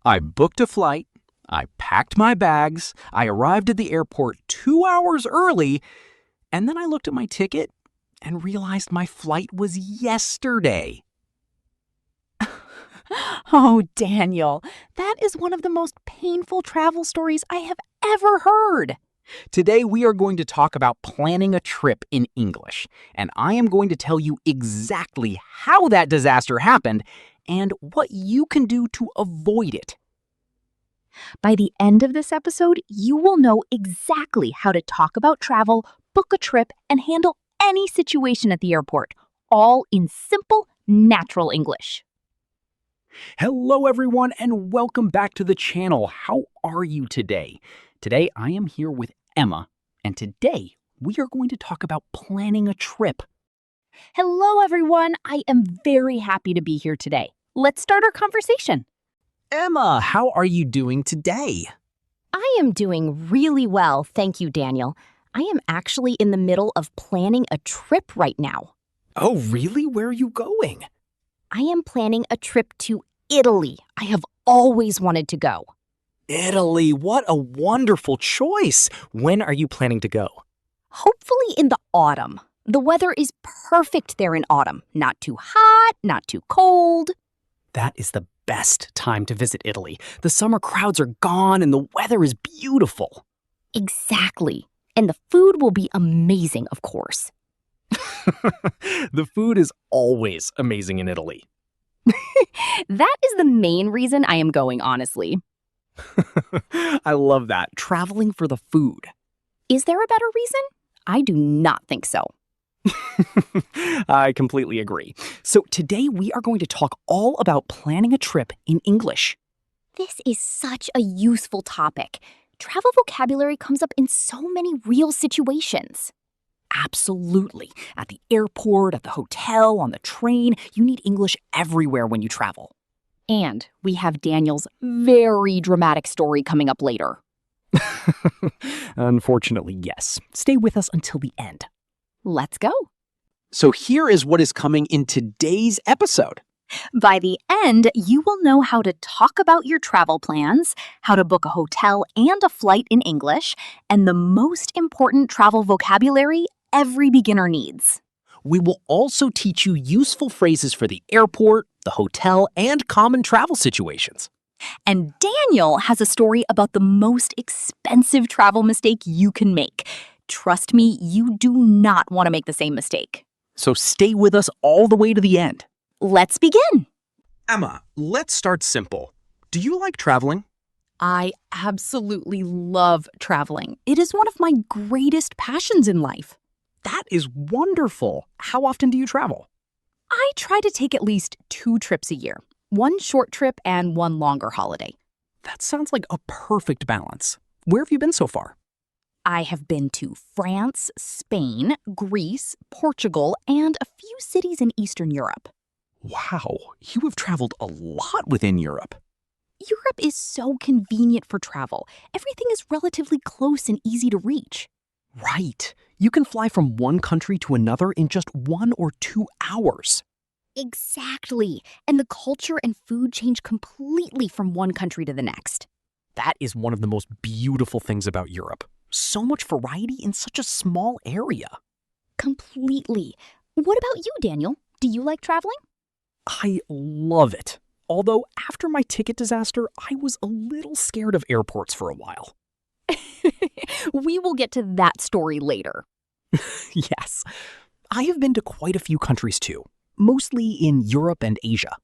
I booked a flight, I packed my bags, I arrived at the airport 2 hours early, and then I looked at my ticket and realized my flight was yesterday. Oh, Daniel, that is one of the most painful travel stories I have ever heard. Today we are going to talk about planning a trip in English, and I am going to tell you exactly how that disaster happened and what you can do to avoid it. By the end of this episode, you will know exactly how to talk about travel, book a trip, and handle any situation at the airport, all in simple, natural English. Hello everyone and welcome back to the channel. How are you today? Today I am here with Emma, and today we are going to talk about planning a trip. Hello, everyone. I am very happy to be here today. Let's start our conversation. Emma, how are you doing today? I am doing really well, thank you, Daniel. I am actually in the middle of planning a trip right now. Oh, really? Where are you going? I am planning a trip to Italy. I have always wanted to go. Italy, what a wonderful choice. When are you planning to go? Hopefully in the autumn. The weather is perfect there in autumn. Not too hot, not too cold. That is the best time to visit Italy. The summer crowds are gone and the weather is beautiful. Exactly. And the food will be amazing, of course. The food is always amazing in Italy. That is the main reason I am going, honestly. I love that. Traveling for the food. Is there a better reason? I do not think so. I completely agree. So today we are going to talk all about planning a trip in English. This is such a useful topic. Travel vocabulary comes up in so many real situations. Absolutely. At the airport, at the hotel, on the train, you need English everywhere when you travel. And we have Daniel's very dramatic story coming up later. Unfortunately, yes. Stay with us until the end. Let's go. So here is what is coming in today's episode. By the end, you will know how to talk about your travel plans, how to book a hotel and a flight in English, and the most important travel vocabulary every beginner needs. We will also teach you useful phrases for the airport, the hotel, and common travel situations. And Daniel has a story about the most expensive travel mistake you can make. Trust me, you do not want to make the same mistake. So stay with us all the way to the end. Let's begin. Emma, let's start simple. Do you like traveling? I absolutely love traveling. It is one of my greatest passions in life. That is wonderful. How often do you travel? I try to take at least 2 trips a year. One short trip and one longer holiday. That sounds like a perfect balance. Where have you been so far? I have been to France, Spain, Greece, Portugal, and a few cities in Eastern Europe. Wow, you have traveled a lot within Europe. Europe is so convenient for travel. Everything is relatively close and easy to reach. Right. You can fly from one country to another in just 1 or 2 hours. Exactly. And the culture and food change completely from one country to the next. That is one of the most beautiful things about Europe. So much variety in such a small area. Completely. What about you, Daniel? Do you like traveling? I love it. Although after my ticket disaster, I was a little scared of airports for a while. We will get to that story later. Yes. I have been to quite a few countries too, mostly in Europe and Asia.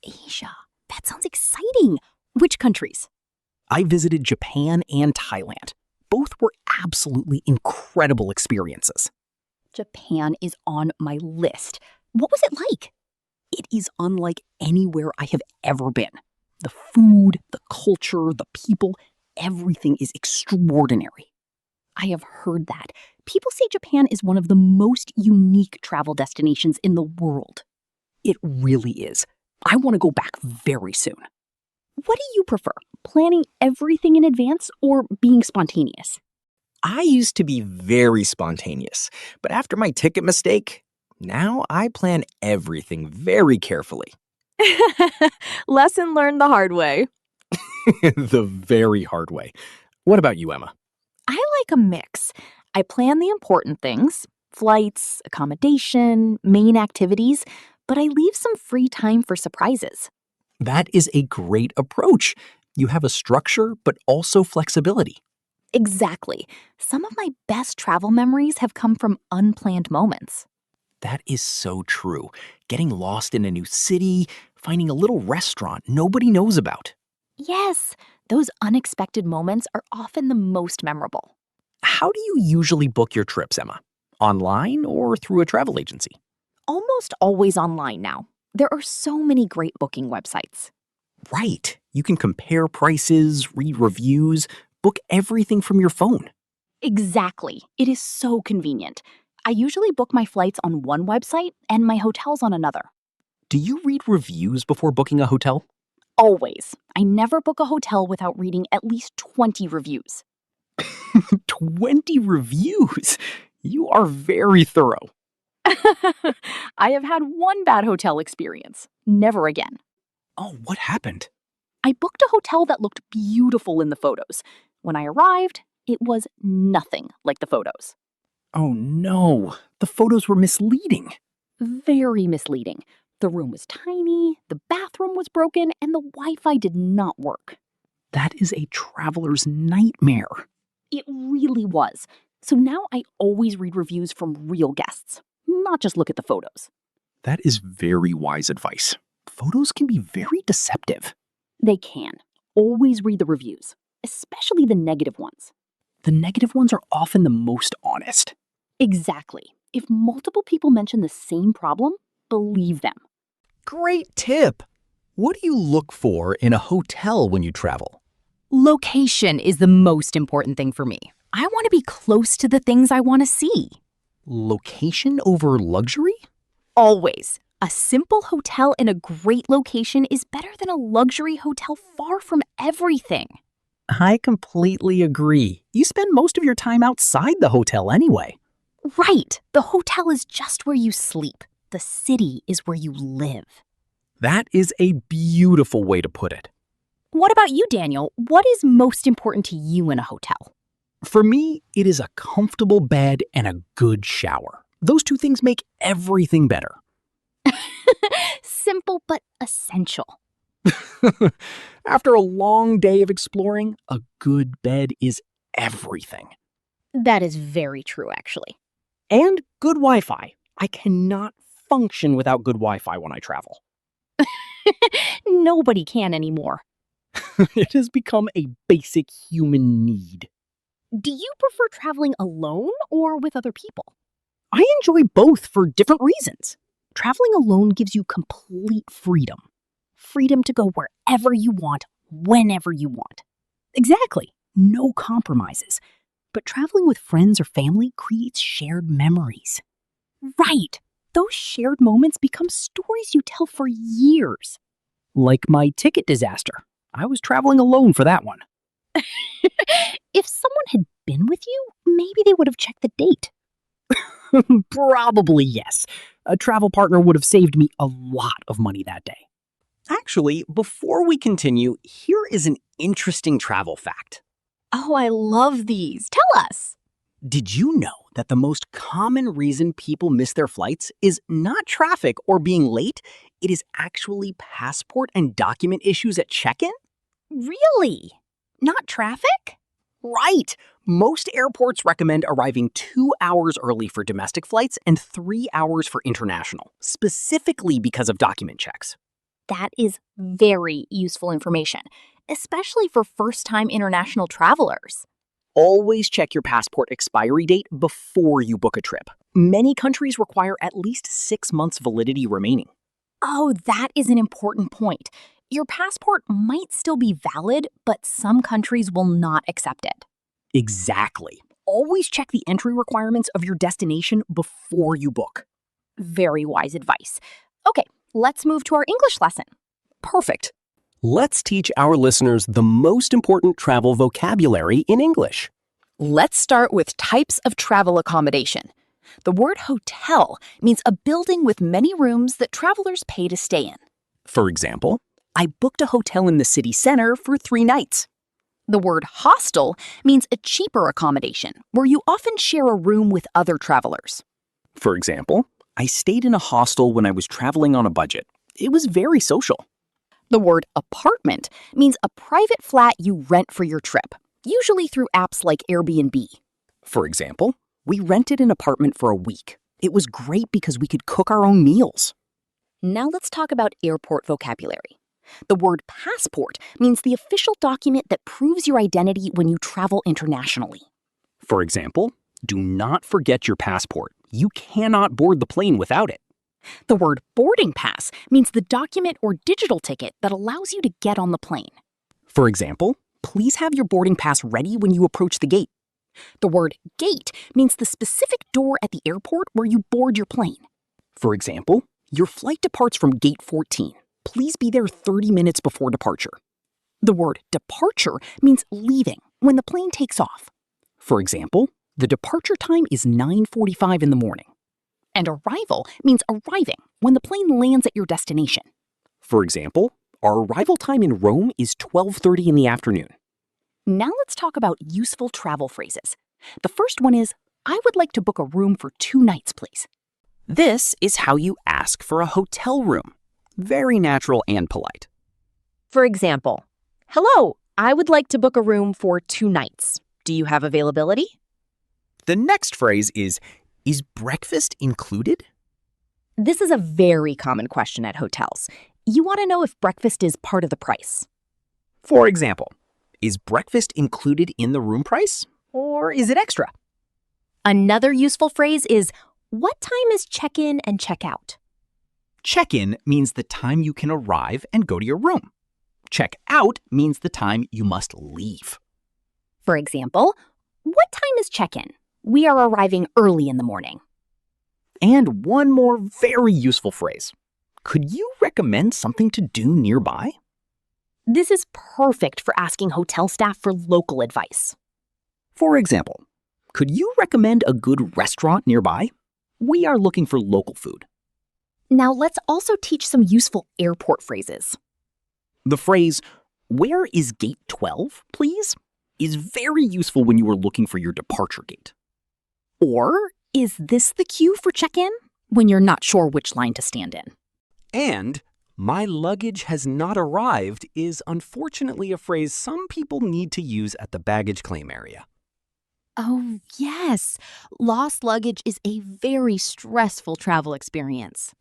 Asia? That sounds exciting. Which countries? I visited Japan and Thailand. Both were absolutely incredible experiences. Japan is on my list. What was it like? It is unlike anywhere I have ever been. The food, the culture, the people, everything is extraordinary. I have heard that. People say Japan is one of the most unique travel destinations in the world. It really is. I want to go back very soon. What do you prefer, planning everything in advance or being spontaneous? I used to be very spontaneous, but after my ticket mistake, now I plan everything very carefully. Lesson learned the hard way. The very hard way. What about you, Emma? I like a mix. I plan the important things, flights, accommodation, main activities, but I leave some free time for surprises. That is a great approach. You have a structure, but also flexibility. Exactly. Some of my best travel memories have come from unplanned moments. That is so true. Getting lost in a new city, finding a little restaurant nobody knows about. Yes, those unexpected moments are often the most memorable. How do you usually book your trips, Emma? Online or through a travel agency? Almost always online now. There are so many great booking websites. Right. You can compare prices, read reviews, book everything from your phone. Exactly. It is so convenient. I usually book my flights on one website and my hotels on another. Do you read reviews before booking a hotel? Always. I never book a hotel without reading at least 20 reviews. 20 reviews? You are very thorough. I have had one bad hotel experience. Never again. Oh, what happened? I booked a hotel that looked beautiful in the photos. When I arrived, it was nothing like the photos. Oh no, the photos were misleading. Very misleading. The room was tiny, the bathroom was broken, and the Wi-Fi did not work. That is a traveler's nightmare. It really was. So now I always read reviews from real guests, not just look at the photos. That is very wise advice. Photos can be very deceptive. They can. Always read the reviews, especially the negative ones. The negative ones are often the most honest. Exactly. If multiple people mention the same problem, believe them. Great tip. What do you look for in a hotel when you travel? Location is the most important thing for me. I want to be close to the things I want to see. Location over luxury? Always. A simple hotel in a great location is better than a luxury hotel far from everything. I completely agree. You spend most of your time outside the hotel anyway. Right. The hotel is just where you sleep. The city is where you live. That is a beautiful way to put it. What about you, Daniel? What is most important to you in a hotel? For me, it is a comfortable bed and a good shower. Those two things make everything better. Simple but essential. After a long day of exploring, a good bed is everything. That is very true, actually. And good Wi-Fi. I cannot function without good Wi-Fi when I travel. Nobody can anymore. It has become a basic human need. Do you prefer traveling alone or with other people? I enjoy both for different reasons. Traveling alone gives you complete freedom. Freedom to go wherever you want, whenever you want. Exactly. No compromises. But traveling with friends or family creates shared memories. Right. Those shared moments become stories you tell for years. Like my ticket disaster. I was traveling alone for that one. If someone had been with you, maybe they would have checked the date. Probably yes. A travel partner would have saved me a lot of money that day. Actually, before we continue, here is an interesting travel fact. Oh, I love these. Tell us. Did you know that the most common reason people miss their flights is not traffic or being late? It is actually passport and document issues at check-in? Really? Not traffic? Right. Most airports recommend arriving 2 hours early for domestic flights and 3 hours for international, specifically because of document checks. That is very useful information, especially for first-time international travelers. Always check your passport expiry date before you book a trip. Many countries require at least 6 months validity remaining. Oh, that is an important point. Your passport might still be valid, but some countries will not accept it. Exactly. Always check the entry requirements of your destination before you book. Very wise advice. Okay, let's move to our English lesson. Perfect. Let's teach our listeners the most important travel vocabulary in English. Let's start with types of travel accommodation. The word hotel means a building with many rooms that travelers pay to stay in. For example, I booked a hotel in the city center for 3 nights. The word hostel means a cheaper accommodation where you often share a room with other travelers. For example, I stayed in a hostel when I was traveling on a budget. It was very social. The word apartment means a private flat you rent for your trip, usually through apps like Airbnb. For example, we rented an apartment for a week. It was great because we could cook our own meals. Now let's talk about airport vocabulary. The word passport means the official document that proves your identity when you travel internationally. For example, do not forget your passport. You cannot board the plane without it. The word boarding pass means the document or digital ticket that allows you to get on the plane. For example, please have your boarding pass ready when you approach the gate. The word gate means the specific door at the airport where you board your plane. For example, your flight departs from gate 14. Please be there 30 minutes before departure. The word departure means leaving, when the plane takes off. For example, the departure time is 9:45 in the morning. And arrival means arriving, when the plane lands at your destination. For example, our arrival time in Rome is 12:30 in the afternoon. Now let's talk about useful travel phrases. The first one is, I would like to book a room for 2 nights, please. This is how you ask for a hotel room. Very natural and polite. For example, hello, I would like to book a room for 2 nights. Do you have availability? The next phrase is breakfast included? This is a very common question at hotels. You want to know if breakfast is part of the price. For example, is breakfast included in the room price? Or is it extra? Another useful phrase is, what time is check-in and check-out? Check-in means the time you can arrive and go to your room. Check-out means the time you must leave. For example, what time is check-in? We are arriving early in the morning. And one more very useful phrase. Could you recommend something to do nearby? This is perfect for asking hotel staff for local advice. For example, could you recommend a good restaurant nearby? We are looking for local food. Now let's also teach some useful airport phrases. The phrase, where is gate 12, please, is very useful when you are looking for your departure gate. Or, is this the queue for check-in? When you're not sure which line to stand in. And, my luggage has not arrived is unfortunately a phrase some people need to use at the baggage claim area. Oh, yes. Lost luggage is a very stressful travel experience.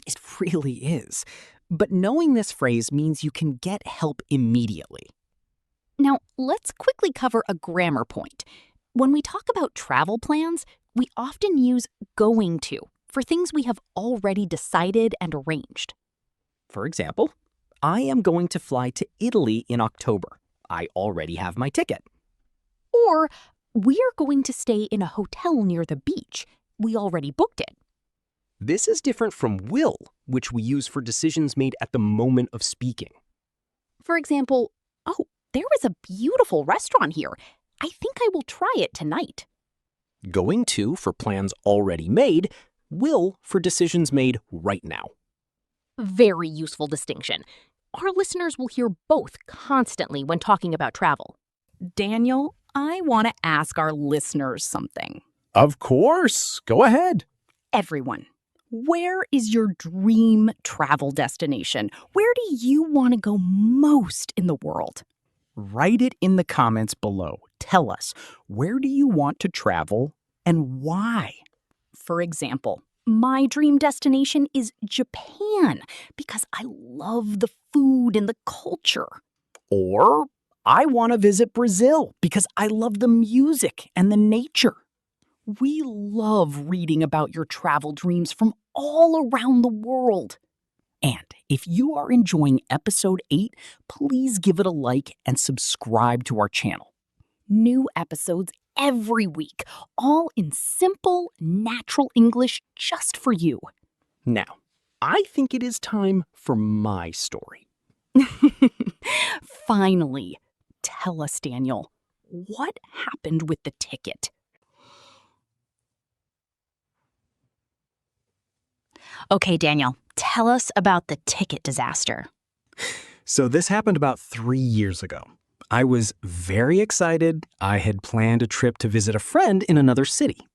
It really is. But knowing this phrase means you can get help immediately. Now, let's quickly cover a grammar point. When we talk about travel plans, we often use going to for things we have already decided and arranged. For example, I am going to fly to Italy in October. I already have my ticket. Or, we are going to stay in a hotel near the beach. We already booked it. This is different from will, which we use for decisions made at the moment of speaking. For example, oh, there is a beautiful restaurant here. I think I will try it tonight. Going to for plans already made, will for decisions made right now. Very useful distinction. Our listeners will hear both constantly when talking about travel. Daniel, I want to ask our listeners something. Of course. Go ahead. Everyone, where is your dream travel destination? Where do you want to go most in the world? Write it in the comments below. Tell us, where do you want to travel and why? For example, my dream destination is Japan because I love the food and the culture. Or, I want to visit Brazil because I love the music and the nature. We love reading about your travel dreams from all around the world. And if you are enjoying Episode 8, please give it a like and subscribe to our channel. New episodes every week, all in simple, natural English just for you. Now, I think it is time for my story. Finally, tell us, Daniel, what happened with the ticket? Okay, Daniel, tell us about the ticket disaster. So this happened about 3 years ago. I was very excited. I had planned a trip to visit a friend in another city.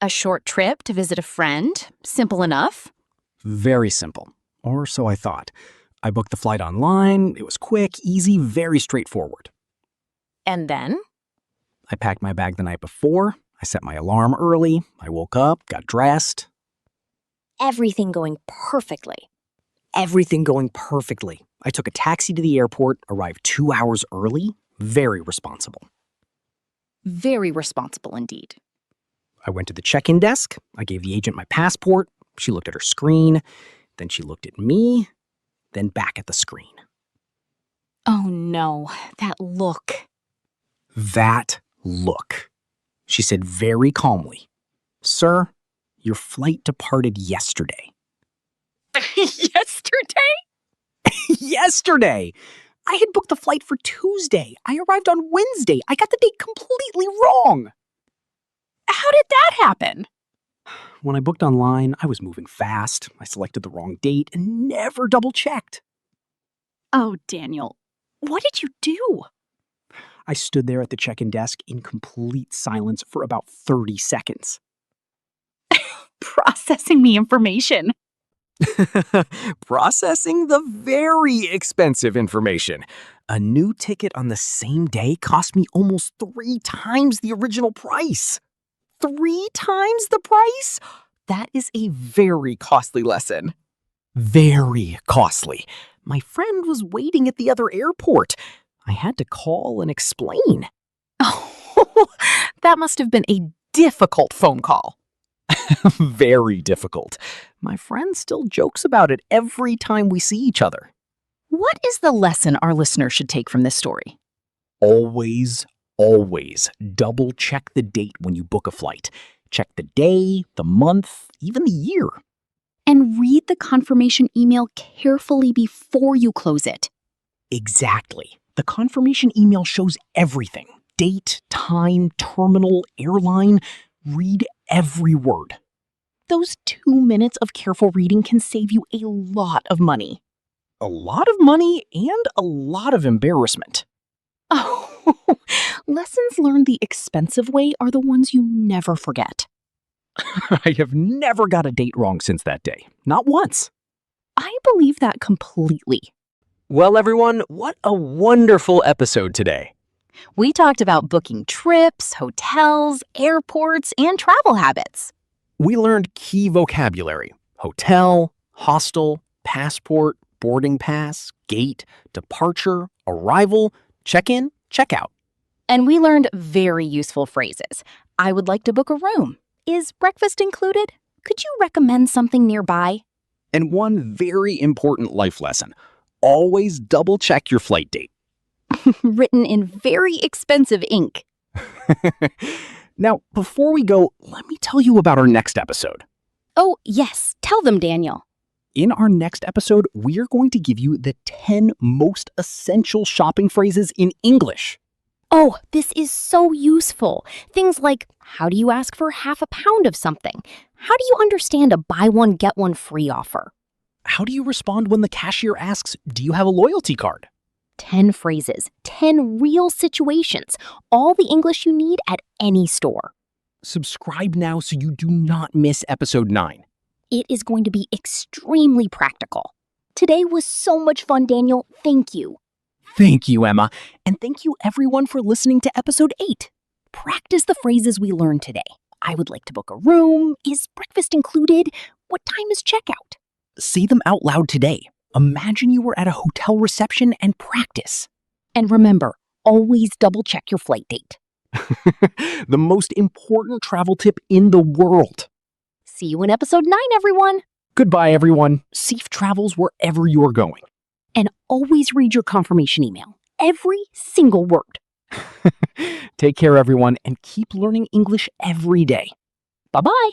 A short trip to visit a friend? Simple enough. Very simple, or so I thought. I booked the flight online. It was quick, easy, very straightforward. And then? I packed my bag the night before. I set my alarm early. I woke up, got dressed. Everything going perfectly. Everything going perfectly. I took a taxi to the airport, arrived 2 hours early. Very responsible. Very responsible indeed. I went to the check-in desk. I gave the agent my passport. She looked at her screen. Then she looked at me. Then back at the screen. Oh no, that look. That look. She said very calmly, "Sir, your flight departed yesterday." Yesterday? Yesterday! I had booked the flight for Tuesday. I arrived on Wednesday. I got the date completely wrong. How did that happen? When I booked online, I was moving fast. I selected the wrong date and never double-checked. Oh, Daniel, what did you do? I stood there at the check-in desk in complete silence for about 30 seconds. Processing the information. Processing the very expensive information. A new ticket on the same day cost me almost 3 times the original price. 3 times the price? That is a very costly lesson. Very costly. My friend was waiting at the other airport. I had to call and explain. Oh, that must have been a difficult phone call. Very difficult. My friend still jokes about it every time we see each other. What is the lesson our listeners should take from this story? Always double check the date when you book a flight. Check the day, the month, even the year. And read the confirmation email carefully before you close it. Exactly. The confirmation email shows everything. Date, time, terminal, airline. Read every word. Those 2 minutes of careful reading can save you a lot of money. A lot of money and a lot of embarrassment. Oh, lessons learned the expensive way are the ones you never forget. I have never got a date wrong since that day. Not once. I believe that completely. Well, everyone, what a wonderful episode today. We talked about booking trips, hotels, airports, and travel habits. We learned key vocabulary: hotel, hostel, passport, boarding pass, gate, departure, arrival, check-in, check-out. And we learned very useful phrases. I would like to book a room. Is breakfast included? Could you recommend something nearby? And one very important life lesson: always double-check your flight date. Written in very expensive ink. Now, before we go, let me tell you about our next episode. Oh, yes. Tell them, Daniel. In our next episode, we're going to give you the 10 most essential shopping phrases in English. Oh, this is so useful. Things like, how do you ask for half a pound of something? How do you understand a buy one, get one free offer? How do you respond when the cashier asks, do you have a loyalty card? 10 phrases, 10 real situations, all the English you need at any store. Subscribe now so you do not miss episode 9. It is going to be extremely practical. Today was so much fun, Daniel. Thank you. Thank you, Emma. And thank you, everyone, for listening to episode 8. Practice the phrases we learned today. I would like to book a room. Is breakfast included? What time is checkout? Say them out loud today. Imagine you were at a hotel reception and practice. And remember, always double check your flight date. The most important travel tip in the world. See you in episode 9, everyone. Goodbye, everyone. Safe travels wherever you are going. And always read your confirmation email. Every single word. Take care, everyone, and keep learning English every day. Bye-bye.